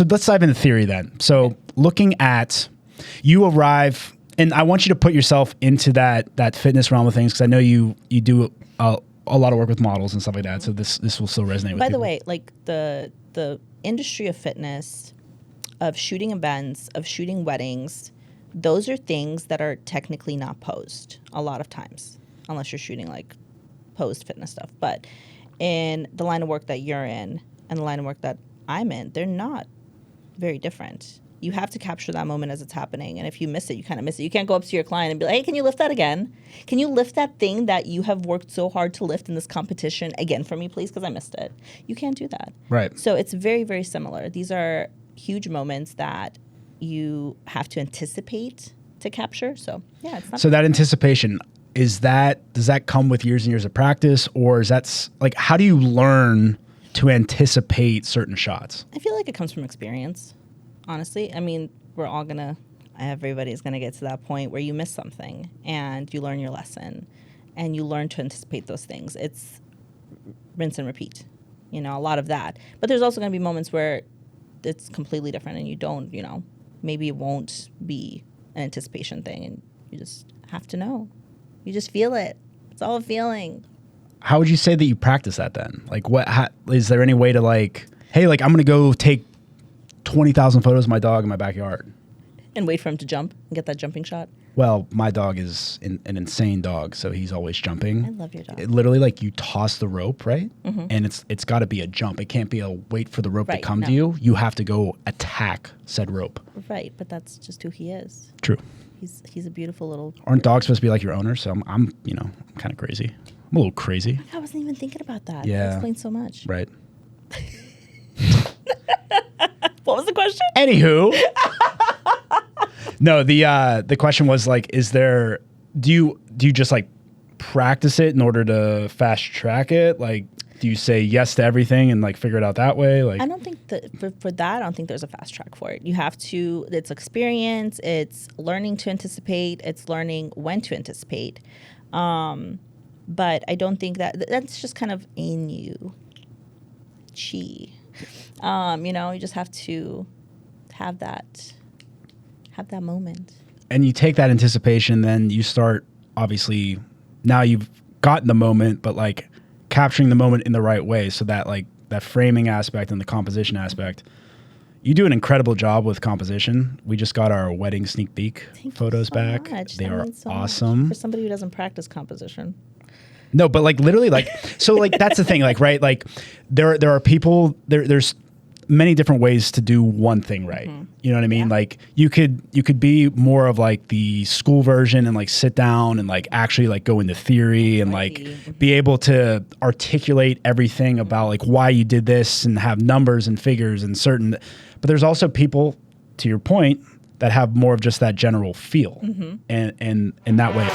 So let's dive into theory then. So looking at, you arrive, and I want you to put yourself into that fitness realm of things, because I know you do a lot of work with models and stuff like that. So this will still resonate with By people. the way, like the industry of fitness, of shooting events, of shooting weddings, those are things that are technically not posed a lot of times, unless you're shooting like posed fitness stuff. But in the line of work that you're in and the line of work that I'm in, they're not very different. You have to capture that moment as it's happening. And if you miss it, you kind of miss it. You can't go up to your client and be like, hey, can you lift that again? Can you lift that thing that you have worked so hard to lift in this competition again for me, please? Because I missed it. You can't do that. Right. So it's very, very similar. These are huge moments that you have to anticipate to capture. So yeah, it's not. So that anticipation, does that come with years and years of practice, or is that like, how do you learn to anticipate certain shots? I feel like it comes from experience, honestly. I mean, everybody's going to get to that point where you miss something and you learn your lesson and you learn to anticipate those things. It's rinse and repeat, a lot of that. But there's also going to be moments where it's completely different and you don't, maybe it won't be an anticipation thing and you just have to know. You just feel it. It's all a feeling. How would you say that you practice that then? Like, is there any way to like, hey, like I'm going to go take 20,000 photos of my dog in my backyard and wait for him to jump and get that jumping shot? Well, my dog is an insane dog, so he's always jumping. I love your dog. Literally, like you toss the rope, right? Mm-hmm. And it's got to be a jump. It can't be a wait for the rope to come no. to you. You have to go attack said rope. Right, but that's just who he is. True. He's a beautiful little... Aren't dogs supposed to be like your owner? So I'm kind of crazy. I'm a little crazy. I wasn't even thinking about that. Yeah. That explains so much. Right. What was the question? Anywho. No, the question was like, do you just like practice it in order to fast track it? Like, do you say yes to everything and like figure it out that way? Like, I don't think that for that, I don't think there's a fast track for it. You have to, it's experience, it's learning to anticipate, it's learning when to anticipate. But I don't think that's just kind of in you. You just have to have that moment. And you take that anticipation, then you start, obviously, now you've gotten the moment, but like capturing the moment in the right way. So that like that framing aspect and the composition aspect, you do an incredible job with composition. We just got our wedding sneak peek photos back. Much. They are so awesome. For somebody who doesn't practice composition. No, but like literally like, so like that's the thing, like, right? Like there are people, there's many different ways to do one thing right. Mm-hmm. You know what I mean? Yeah. Like you could be more of like the school version and like sit down and like actually like go into theory and like be able to articulate everything about like why you did this and have numbers and figures and certain, but there's also people, to your point, that have more of just that general feel. Mm-hmm. and that way.